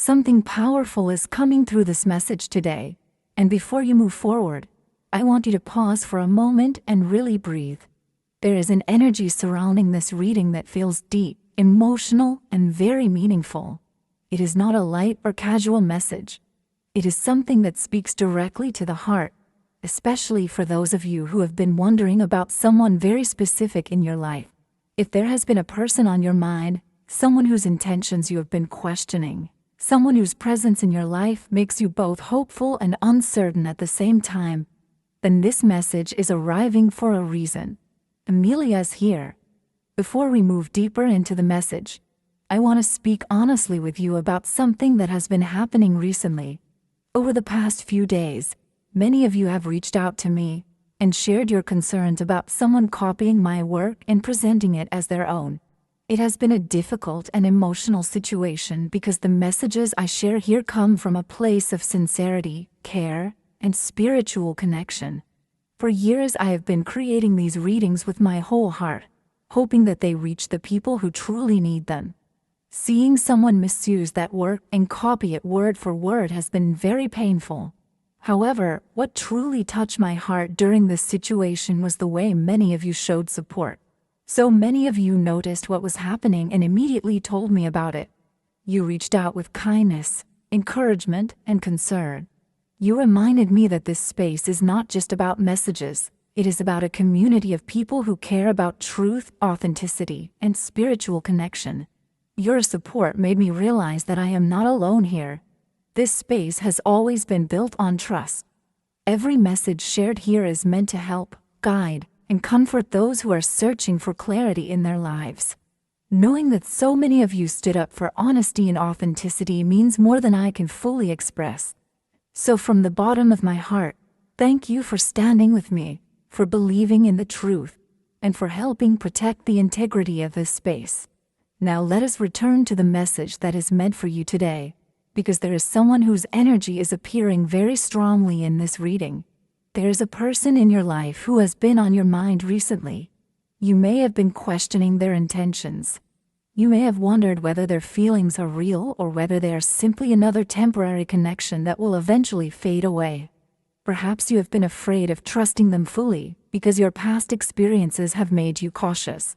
Something powerful is coming through this message today, and before you move forward, I want you to pause for a moment and really breathe. There is an energy surrounding this reading that feels deep, emotional, and very meaningful. It is not a light or casual message. It is something that speaks directly to the heart, especially for those of you who have been wondering about someone very specific in your life. If there has been a person on your mind, someone whose intentions you have been questioning, someone whose presence in your life makes you both hopeful and uncertain at the same time, then this message is arriving for a reason. Amelia is here. Before we move deeper into the message, I want to speak honestly with you about something that has been happening recently. Over the past few days, many of you have reached out to me and shared your concerns about someone copying my work and presenting it as their own. It has been a difficult and emotional situation because the messages I share here come from a place of sincerity, care, and spiritual connection. For years I have been creating these readings with my whole heart, hoping that they reach the people who truly need them. Seeing someone misuse that work and copy it word for word has been very painful. However, what truly touched my heart during this situation was the way many of you showed support. So many of you noticed what was happening and immediately told me about it. You reached out with kindness, encouragement, and concern. You reminded me that this space is not just about messages, it is about a community of people who care about truth, authenticity, and spiritual connection. Your support made me realize that I am not alone here. This space has always been built on trust. Every message shared here is meant to help, guide, and comfort those who are searching for clarity in their lives. Knowing that so many of you stood up for honesty and authenticity means more than I can fully express. So from the bottom of my heart, thank you for standing with me, for believing in the truth, and for helping protect the integrity of this space. Now let us return to the message that is meant for you today, because there is someone whose energy is appearing very strongly in this reading. There is a person in your life who has been on your mind recently. You may have been questioning their intentions. You may have wondered whether their feelings are real or whether they are simply another temporary connection that will eventually fade away. Perhaps you have been afraid of trusting them fully because your past experiences have made you cautious.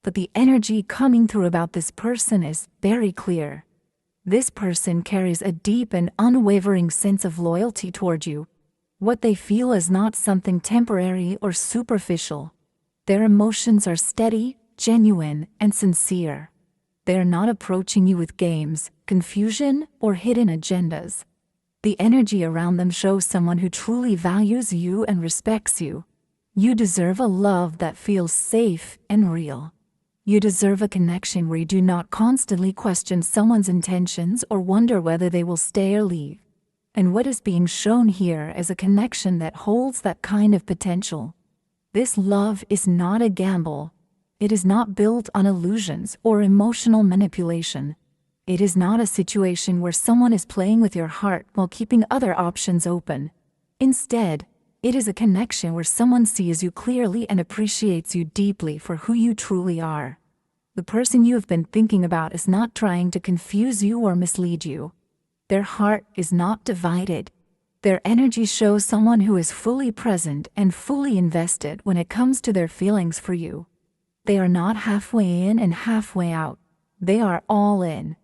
But the energy coming through about this person is very clear. This person carries a deep and unwavering sense of loyalty toward you. What they feel is not something temporary or superficial. Their emotions are steady, genuine, and sincere. They are not approaching you with games, confusion, or hidden agendas. The energy around them shows someone who truly values you and respects you. You deserve a love that feels safe and real. You deserve a connection where you do not constantly question someone's intentions or wonder whether they will stay or leave. And what is being shown here is a connection that holds that kind of potential. This love is not a gamble. It is not built on illusions or emotional manipulation. It is not a situation where someone is playing with your heart while keeping other options open. Instead, it is a connection where someone sees you clearly and appreciates you deeply for who you truly are. The person you have been thinking about is not trying to confuse you or mislead you. Their heart is not divided. Their energy shows someone who is fully present and fully invested when it comes to their feelings for you. They are not halfway in and halfway out. They are all in.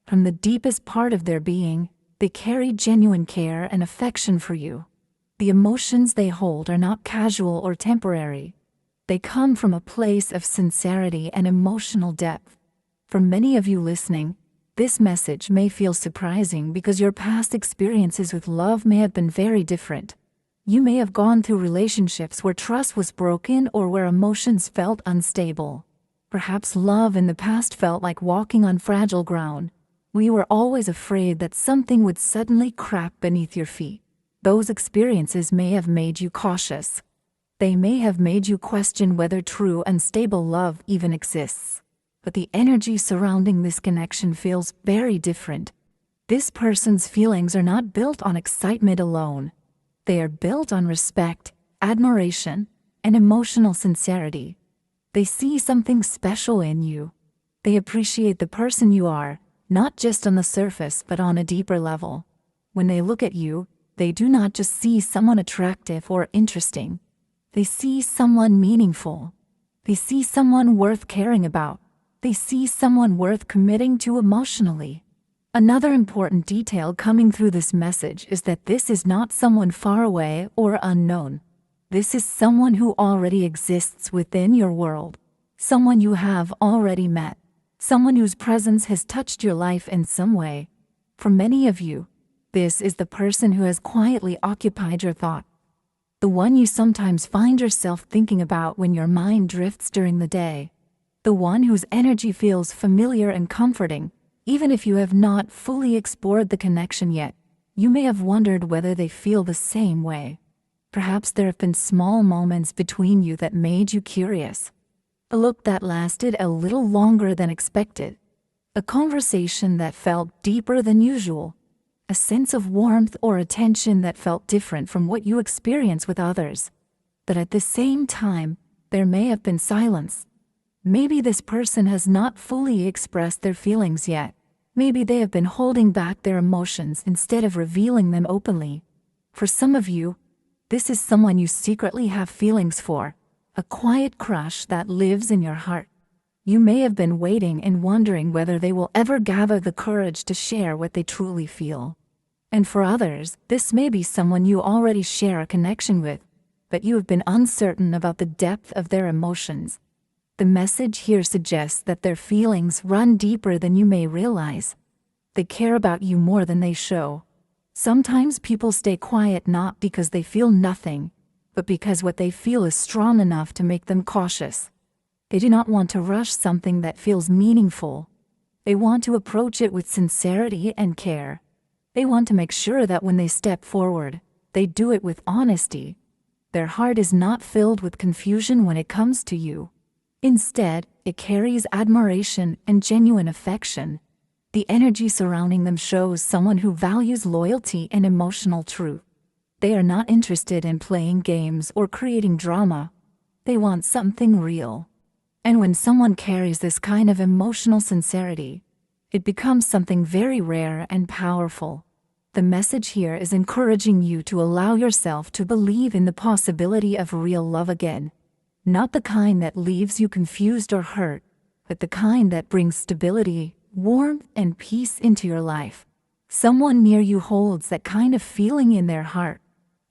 From the deepest part of their being, they carry genuine care and affection for you. The emotions they hold are not casual or temporary. They come from a place of sincerity and emotional depth. For many of you listening, this message may feel surprising because your past experiences with love may have been very different. You may have gone through relationships where trust was broken or where emotions felt unstable. Perhaps love in the past felt like walking on fragile ground. We were always afraid that something would suddenly crack beneath your feet. Those experiences may have made you cautious. They may have made you question whether true and stable love even exists. But the energy surrounding this connection feels very different. This person's feelings are not built on excitement alone. They are built on respect, admiration, and emotional sincerity. They see something special in you. They appreciate the person you are, not just on the surface but on a deeper level. When they look at you, they do not just see someone attractive or interesting. They see someone meaningful. They see someone worth caring about. They see someone worth committing to emotionally. Another important detail coming through this message is that this is not someone far away or unknown. This is someone who already exists within your world. Someone you have already met. Someone whose presence has touched your life in some way. For many of you, this is the person who has quietly occupied your thought. The one you sometimes find yourself thinking about when your mind drifts during the day. The one whose energy feels familiar and comforting, even if you have not fully explored the connection yet. You may have wondered whether they feel the same way. Perhaps there have been small moments between you that made you curious. A look that lasted a little longer than expected. A conversation that felt deeper than usual. A sense of warmth or attention that felt different from what you experience with others. But at the same time, there may have been silence. Maybe this person has not fully expressed their feelings yet. Maybe they have been holding back their emotions instead of revealing them openly. For some of you, this is someone you secretly have feelings for, a quiet crush that lives in your heart. You may have been waiting and wondering whether they will ever gather the courage to share what they truly feel. And for others, this may be someone you already share a connection with, but you have been uncertain about the depth of their emotions. The message here suggests that their feelings run deeper than you may realize. They care about you more than they show. Sometimes people stay quiet not because they feel nothing, but because what they feel is strong enough to make them cautious. They do not want to rush something that feels meaningful. They want to approach it with sincerity and care. They want to make sure that when they step forward, they do it with honesty. Their heart is not filled with confusion when it comes to you. Instead, it carries admiration and genuine affection. The energy surrounding them shows someone who values loyalty and emotional truth. They are not interested in playing games or creating drama. They want something real. And when someone carries this kind of emotional sincerity, it becomes something very rare and powerful. The message here is encouraging you to allow yourself to believe in the possibility of real love again. Not the kind that leaves you confused or hurt, but the kind that brings stability, warmth, and peace into your life. Someone near you holds that kind of feeling in their heart.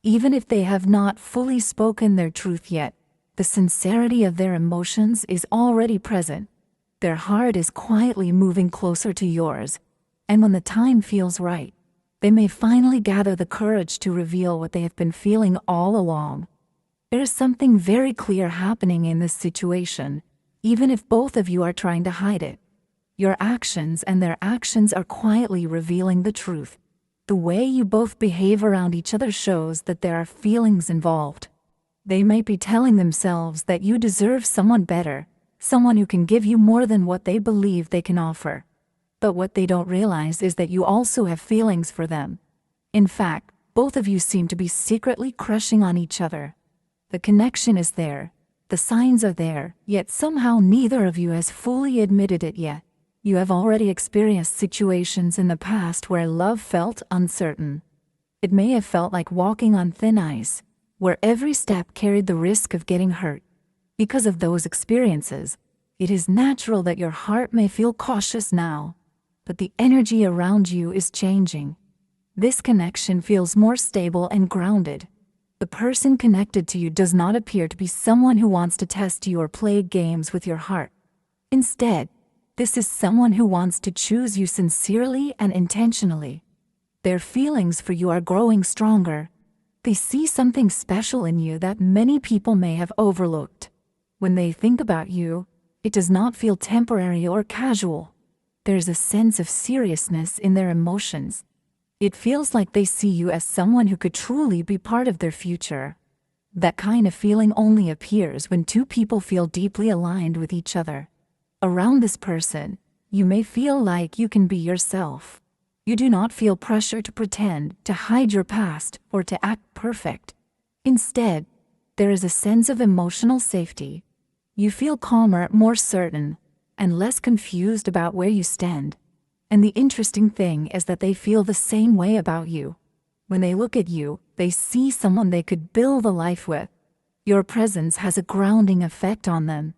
Even if they have not fully spoken their truth yet, the sincerity of their emotions is already present. Their heart is quietly moving closer to yours, and when the time feels right, they may finally gather the courage to reveal what they have been feeling all along. There is something very clear happening in this situation, even if both of you are trying to hide it. Your actions and their actions are quietly revealing the truth. The way you both behave around each other shows that there are feelings involved. They might be telling themselves that you deserve someone better, someone who can give you more than what they believe they can offer. But what they don't realize is that you also have feelings for them. In fact, both of you seem to be secretly crushing on each other. The connection is there, the signs are there, yet somehow neither of you has fully admitted it yet. You have already experienced situations in the past where love felt uncertain. It may have felt like walking on thin ice, where every step carried the risk of getting hurt. Because of those experiences, it is natural that your heart may feel cautious now. But the energy around you is changing. This connection feels more stable and grounded. The person connected to you does not appear to be someone who wants to test you or play games with your heart. Instead, this is someone who wants to choose you sincerely and intentionally. Their feelings for you are growing stronger. They see something special in you that many people may have overlooked. When they think about you, it does not feel temporary or casual. There's a sense of seriousness in their emotions. It feels like they see you as someone who could truly be part of their future. That kind of feeling only appears when two people feel deeply aligned with each other. Around this person, you may feel like you can be yourself. You do not feel pressure to pretend, to hide your past, or to act perfect. Instead, there is a sense of emotional safety. You feel calmer, more certain, and less confused about where you stand. And the interesting thing is that they feel the same way about you. When they look at you, they see someone they could build a life with. Your presence has a grounding effect on them.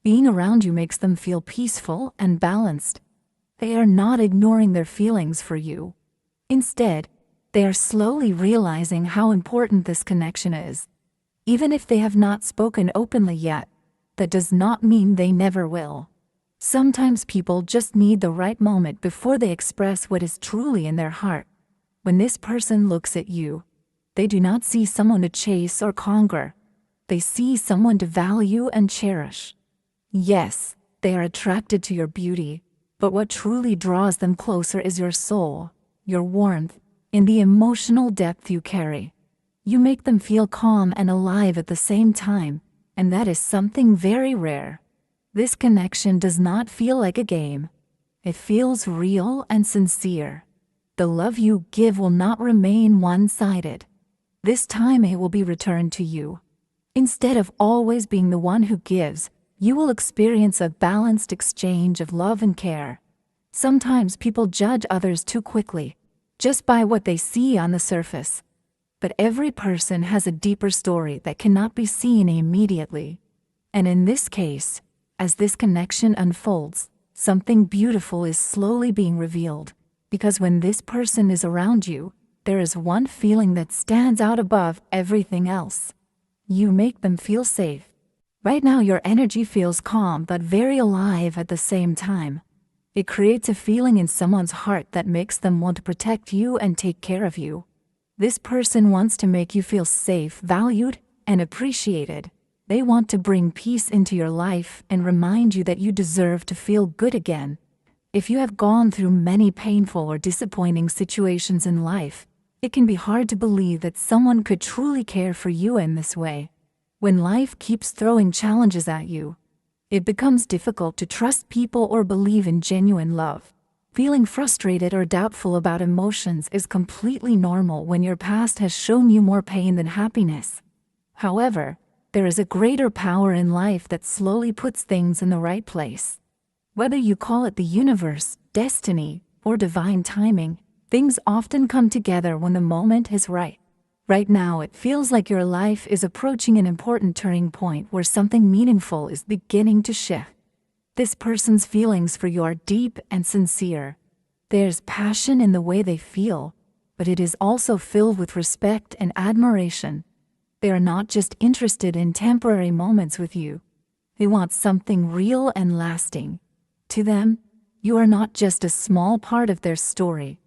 Being around you makes them feel peaceful and balanced. They are not ignoring their feelings for you. Instead, they are slowly realizing how important this connection is. Even if they have not spoken openly yet, that does not mean they never will. Sometimes people just need the right moment before they express what is truly in their heart. When this person looks at you, they do not see someone to chase or conquer. They see someone to value and cherish. Yes, they are attracted to your beauty, but what truly draws them closer is your soul, your warmth, and the emotional depth you carry. You make them feel calm and alive at the same time, and that is something very rare. This connection does not feel like a game. It feels real and sincere. The love you give will not remain one-sided. This time it will be returned to you. Instead of always being the one who gives, you will experience a balanced exchange of love and care. Sometimes people judge others too quickly, just by what they see on the surface. But every person has a deeper story that cannot be seen immediately. And in this case, as this connection unfolds, something beautiful is slowly being revealed. Because when this person is around you, there is one feeling that stands out above everything else. You make them feel safe. Right now your energy feels calm but very alive at the same time. It creates a feeling in someone's heart that makes them want to protect you and take care of you. This person wants to make you feel safe, valued, and appreciated. They want to bring peace into your life and remind you that you deserve to feel good again. If you have gone through many painful or disappointing situations in life, it can be hard to believe that someone could truly care for you in this way. When life keeps throwing challenges at you, it becomes difficult to trust people or believe in genuine love. Feeling frustrated or doubtful about emotions is completely normal when your past has shown you more pain than happiness. However, there is a greater power in life that slowly puts things in the right place. Whether you call it the universe, destiny, or divine timing, things often come together when the moment is right. Right now it feels like your life is approaching an important turning point where something meaningful is beginning to shift. This person's feelings for you are deep and sincere. There's passion in the way they feel, but it is also filled with respect and admiration. They are not just interested in temporary moments with you. They want something real and lasting. To them, you are not just a small part of their story.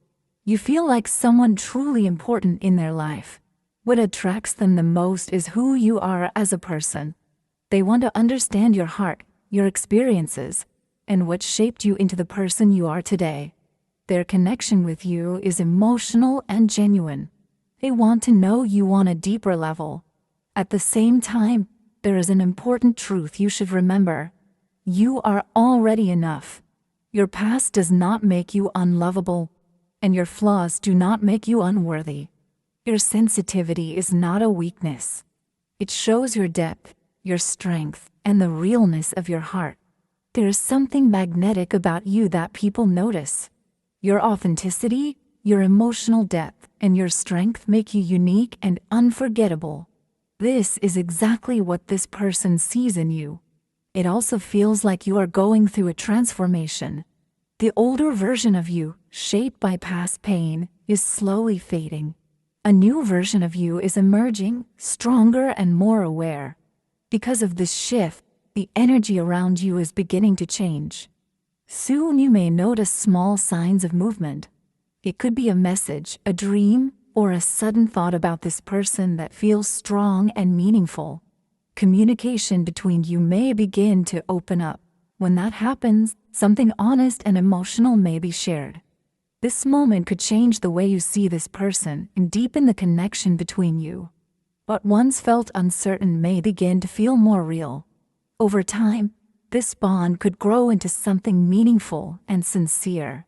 You feel like someone truly important in their life. What attracts them the most is who you are as a person. They want to understand your heart, your experiences, and what shaped you into the person you are today. Their connection with you is emotional and genuine. They want to know you on a deeper level. At the same time, there is an important truth you should remember. You are already enough. Your past does not make you unlovable, and your flaws do not make you unworthy. Your sensitivity is not a weakness. It shows your depth, your strength, and the realness of your heart. There is something magnetic about you that people notice. Your authenticity, your emotional depth, and your strength make you unique and unforgettable. This is exactly what this person sees in you. It also feels like you are going through a transformation. The older version of you, shaped by past pain, is slowly fading. A new version of you is emerging, stronger and more aware. Because of this shift, the energy around you is beginning to change. Soon you may notice small signs of movement. It could be a message, a dream, or a sudden thought about this person that feels strong and meaningful. Communication between you may begin to open up. When that happens, something honest and emotional may be shared. This moment could change the way you see this person and deepen the connection between you. What once felt uncertain may begin to feel more real. Over time, this bond could grow into something meaningful and sincere.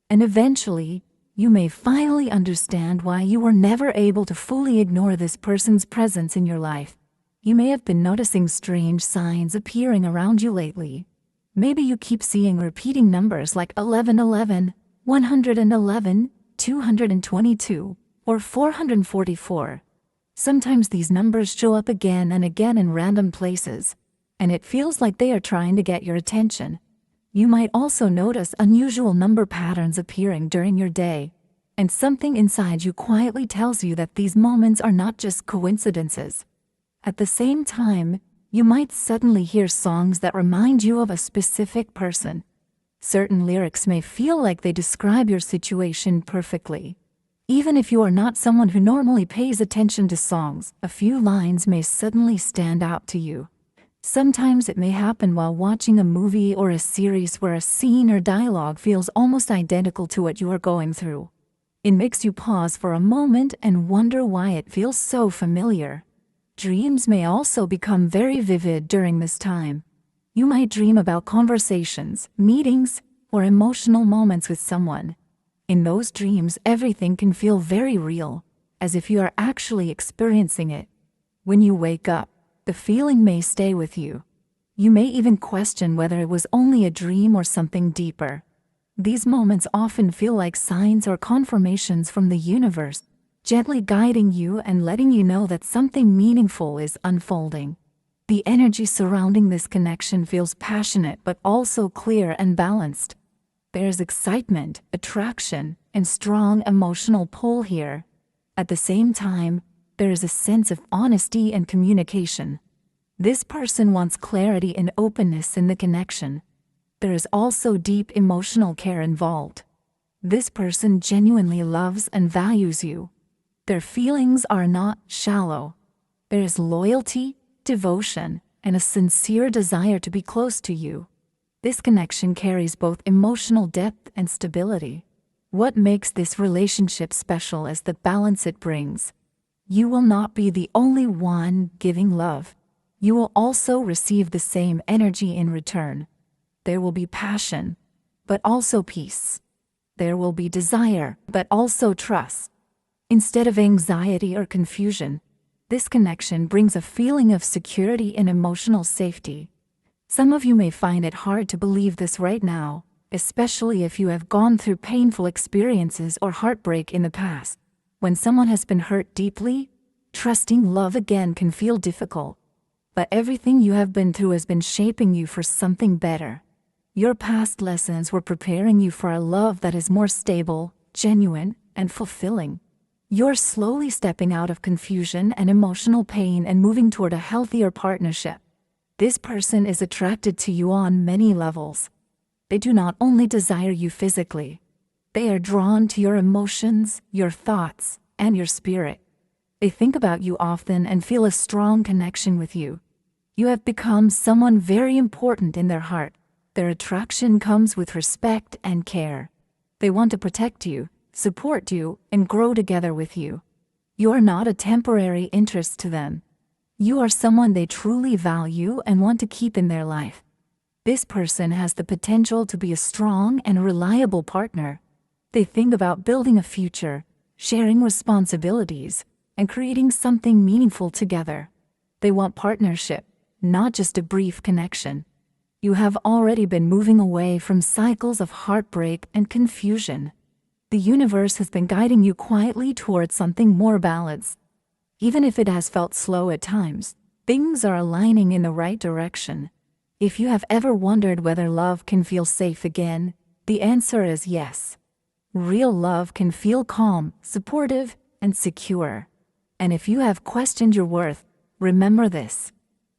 And eventually, you may finally understand why you were never able to fully ignore this person's presence in your life. You may have been noticing strange signs appearing around you lately. Maybe you keep seeing repeating numbers like 1111, 111, 222, or 444. Sometimes these numbers show up again and again in random places, and it feels like they are trying to get your attention. You might also notice unusual number patterns appearing during your day, and something inside you quietly tells you that these moments are not just coincidences. At the same time, you might suddenly hear songs that remind you of a specific person. Certain lyrics may feel like they describe your situation perfectly. Even if you are not someone who normally pays attention to songs, a few lines may suddenly stand out to you. Sometimes it may happen while watching a movie or a series where a scene or dialogue feels almost identical to what you are going through. It makes you pause for a moment and wonder why it feels so familiar. Dreams may also become very vivid during this time. You might dream about conversations, meetings, or emotional moments with someone. In those dreams, everything can feel very real, as if you are actually experiencing it. When you wake up, the feeling may stay with you. You may even question whether it was only a dream or something deeper. These moments often feel like signs or confirmations from the universe, gently guiding you and letting you know that something meaningful is unfolding. The energy surrounding this connection feels passionate but also clear and balanced. There's excitement, attraction, and strong emotional pull here. At the same time, there is a sense of honesty and communication. This person wants clarity and openness in the connection. There is also deep emotional care involved. This person genuinely loves and values you. Their feelings are not shallow. There is loyalty, devotion, and a sincere desire to be close to you. This connection carries both emotional depth and stability. What makes this relationship special is the balance it brings. You will not be the only one giving love. You will also receive the same energy in return. There will be passion, but also peace. There will be desire, but also trust. Instead of anxiety or confusion, this connection brings a feeling of security and emotional safety. Some of you may find it hard to believe this right now, especially if you have gone through painful experiences or heartbreak in the past. When someone has been hurt deeply, trusting love again can feel difficult. But everything you have been through has been shaping you for something better. Your past lessons were preparing you for a love that is more stable, genuine, and fulfilling. You're slowly stepping out of confusion and emotional pain and moving toward a healthier partnership. This person is attracted to you on many levels. They do not only desire you physically. They are drawn to your emotions, your thoughts, and your spirit. They think about you often and feel a strong connection with you. You have become someone very important in their heart. Their attraction comes with respect and care. They want to protect you, support you, and grow together with you. You are not a temporary interest to them. You are someone they truly value and want to keep in their life. This person has the potential to be a strong and reliable partner. They think about building a future, sharing responsibilities, and creating something meaningful together. They want partnership, not just a brief connection. You have already been moving away from cycles of heartbreak and confusion. The universe has been guiding you quietly towards something more balanced. Even if it has felt slow at times, things are aligning in the right direction. If you have ever wondered whether love can feel safe again, the answer is yes. Real love can feel calm, supportive, and secure. And if you have questioned your worth, remember this.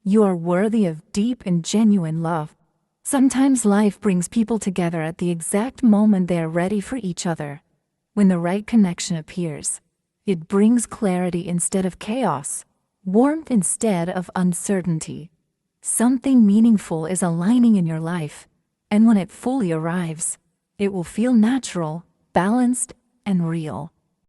You are worthy of deep and genuine love. Sometimes life brings people together at the exact moment they are ready for each other. When the right connection appears, it brings clarity instead of chaos, warmth instead of uncertainty. Something meaningful is aligning in your life, and when it fully arrives, it will feel natural, balanced, and real.